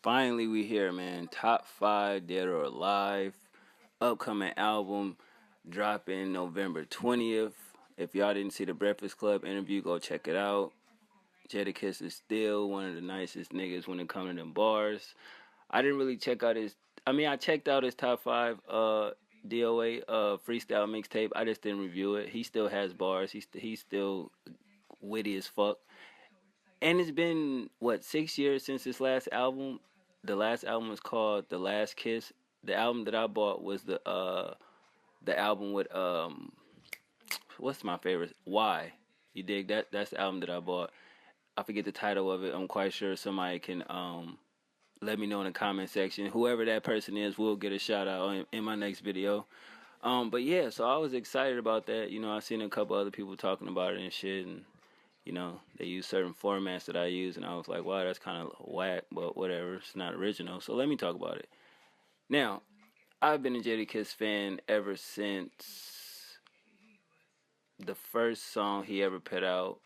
Finally, we here, man. Top 5 Dead or Alive. Upcoming album dropping November 20th. If y'all didn't see the Breakfast Club interview, go check it out. Jadakiss is still one of the nicest niggas when it comes to them bars. I didn't really check out his. I checked out his top 5 DOA freestyle mixtape. I just didn't review it. He still has bars. He's still witty as fuck. And it's been what 6 years since his last album. The last album was called The Last Kiss. The album that I bought was the album with what's my favorite? Why? You dig that? That's the album that I bought. I forget the title of it. I'm quite sure somebody can let me know in the comment section. Whoever that person is will get a shout out in my next video. But yeah, so I was excited about that. You know, I seen a couple other people talking about it and shit, and you know, they use certain formats that I use, and I was like, wow, that's kind of whack, but whatever. It's not original, so let me talk about it. Now, I've been a Jadakiss fan ever since the first song he ever put out,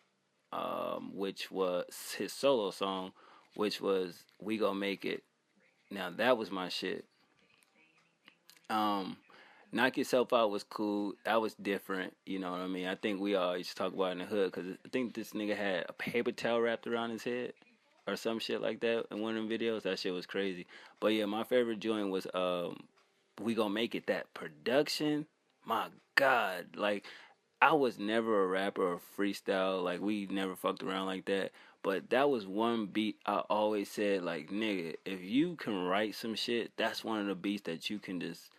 which was his solo song, which was "We Gon' Make It." Now that was my shit. Knock Yourself Out was cool. That was different. You know what I mean? I think we all used to talk about it in the hood because I think this nigga had a paper towel wrapped around his head or some shit like that in one of them videos. That shit was crazy. But yeah, my favorite joint was We Gon' Make It. That production, my God. Like, I was never a rapper or freestyle. Like, we never fucked around like that. But that was one beat I always said, like, nigga, if you can write some shit, that's one of the beats that you can just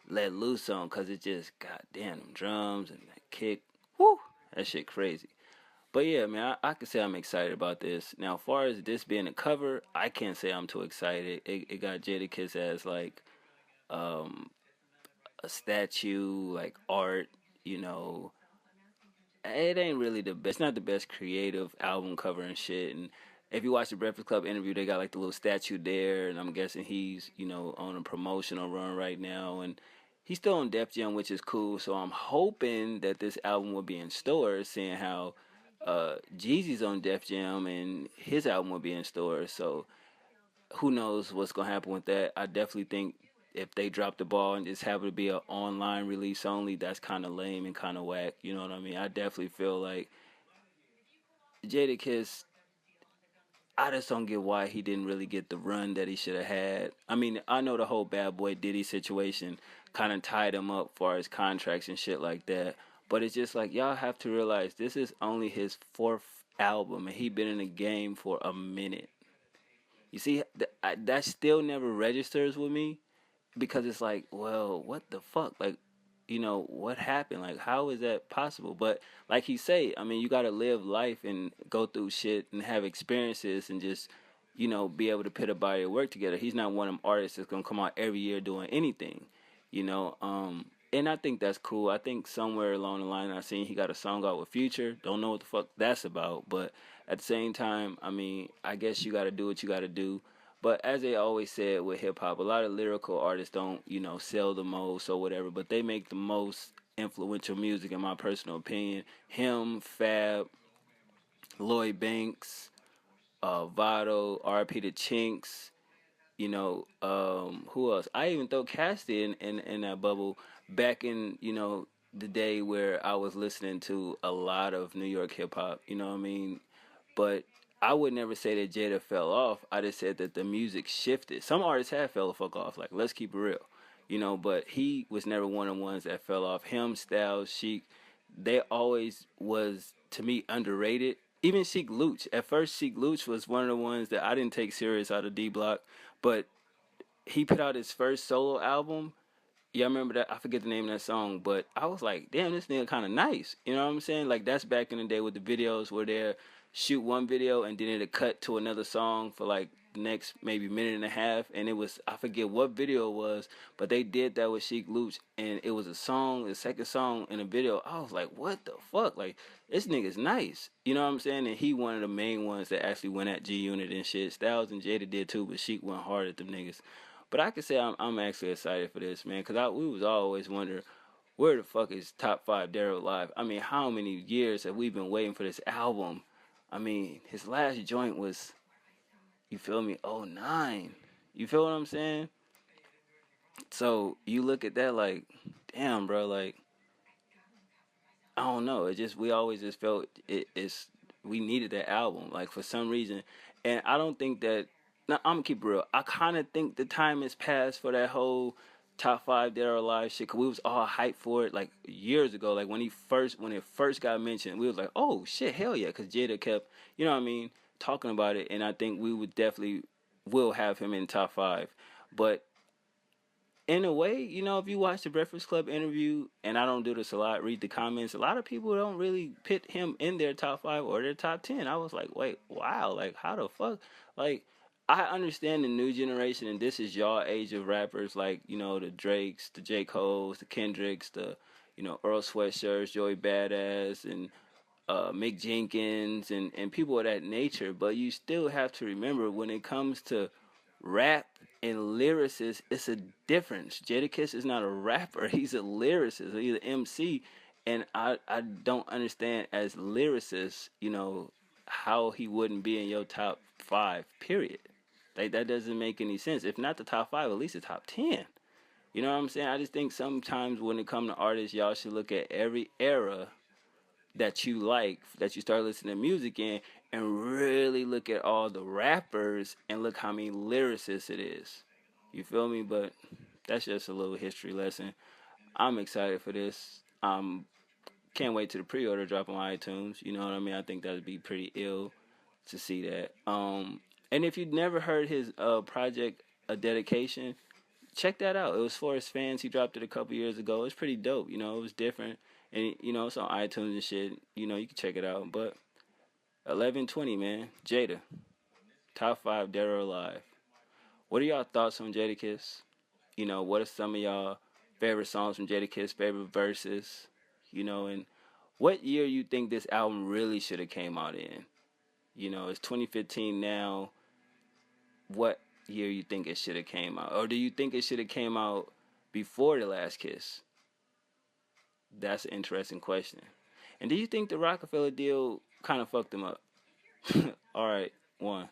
let loose on, because it just, goddamn, them drums and that kick, whoo, that shit crazy. But yeah, man, I can say I'm excited about this. Now, as far as this being a cover, I can't say I'm too excited. It got Jadakiss as, like, um, a statue, like, art, you know. It ain't really the best. It's not the best creative album cover and shit. And if you watch the Breakfast Club interview, they got like the little statue there, and I'm guessing he's, you know, on a promotional run right now, and he's still on Def Jam, which is cool. So I'm hoping that this album will be in stores, seeing how Jeezy's on Def Jam and his album will be in stores. So who knows what's gonna happen with that? I definitely think if they drop the ball and just have it be an online release only, that's kind of lame and kind of whack. You know what I mean? I definitely feel like Jadakiss, I just don't get why he didn't really get the run that he should have had. I mean, I know the whole Bad Boy Diddy situation kind of tied him up for his contracts and shit like that. But it's just like, y'all have to realize this is only his 4th album, and he been in the game for a minute. You see, that still never registers with me, because it's like, well, what the fuck? Like, you know, what happened? Like, how is that possible? But like he say, I mean, you gotta live life and go through shit and have experiences and just, you know, be able to put a body of work together. He's not one of them artists that's gonna come out every year doing anything, you know. And I think that's cool. I think somewhere along the line I seen he got a song out with Future. Don't know what the fuck that's about, but at the same time, I mean, I guess you gotta do what you gotta do. But as they always said with hip hop, a lot of lyrical artists don't, you know, sell the most or whatever, but they make the most influential music, in my personal opinion. Him, Fab, Lloyd Banks, Vado, R.P. the Chinks, you know, who else? I even throw Casty in that bubble back in, you know, the day where I was listening to a lot of New York hip hop, you know what I mean? But I would never say that Jada fell off. I just said that the music shifted. Some artists have fell the fuck off. Like, let's keep it real, you know. But he was never one of the ones that fell off. Him, Styles, Sheik, they always was, to me, underrated. Even Sheik Luch. At first, Sheik Luch was one of the ones that I didn't take serious out of D Block, but he put out his first solo album. Yeah, I remember that. I forget the name of that song, but I was like, damn, this nigga kind of nice. You know what I'm saying? Like, that's back in the day with the videos where they'll shoot one video and then it'll cut to another song for like the next maybe minute and a half. And it was, I forget what video it was, but they did that with Sheik Luch, and it was a song, the second song in the video. I was like, what the fuck? Like, this nigga's nice. You know what I'm saying? And he one of the main ones that actually went at G Unit and shit. Styles and Jada did too, but Sheik went hard at them niggas. But I can say I'm actually excited for this, man, because we was always wondering, where the fuck is Top 5 Daryl Live? I mean, how many years have we been waiting for this album? I mean, his last joint was, you feel me, '09. You feel what I'm saying? So you look at that like, damn, bro, like I don't know. It just we always just felt it's we needed that album like for some reason, and I don't think that. Now I'm gonna keep it real. I kind of think the time has passed for that whole top five dead or alive shit. Cause we was all hyped for it like years ago. Like when it first got mentioned, we was like, oh shit, hell yeah. Cause Jada kept, you know what I mean, talking about it, and I think we would definitely will have him in top five. But in a way, you know, if you watch the Breakfast Club interview, and I don't do this a lot, read the comments, a lot of people don't really put him in their top five or their top 10. I was like, wait, wow, like, how the fuck? Like, I understand the new generation, and this is y'all age of rappers, like, you know, the Drakes, the J. Coles, the Kendricks, the, you know, Earl Sweatshirts, Joey Badass, and Mick Jenkins, and people of that nature. But you still have to remember when it comes to rap and lyricist, it's a difference. Jadakiss is not a rapper; he's a lyricist. He's an MC, and I don't understand as lyricist, you know, how he wouldn't be in your top five. Period. Like that doesn't make any sense. If not the top five, at least the top 10. You know what I'm saying? I just think sometimes when it comes to artists, y'all should look at every era that you like, that you start listening to music in, and really look at all the rappers and look how many lyricists it is. You feel me? But that's just a little history lesson. I'm excited for this. Can't wait to the pre-order drop on iTunes. You know what I mean? I think that'd be pretty ill to see that. And if you've never heard his project, A Dedication, check that out. It was for his fans. He dropped it a couple years ago. It's pretty dope. You know, it was different, and you know, it's on iTunes and shit. You know, you can check it out. But 11:20, man, Jada, top five dead or alive. What are y'all thoughts on Jadakiss? You know, what are some of y'all favorite songs from Jadakiss? Favorite verses? You know, and what year you think this album really should have came out in? You know, it's 2015 now. What year you think it should have came out, or do you think it should have came out before The Last Kiss? That's an interesting question. And do you think the Rockefeller deal kind of fucked them up? All right, one.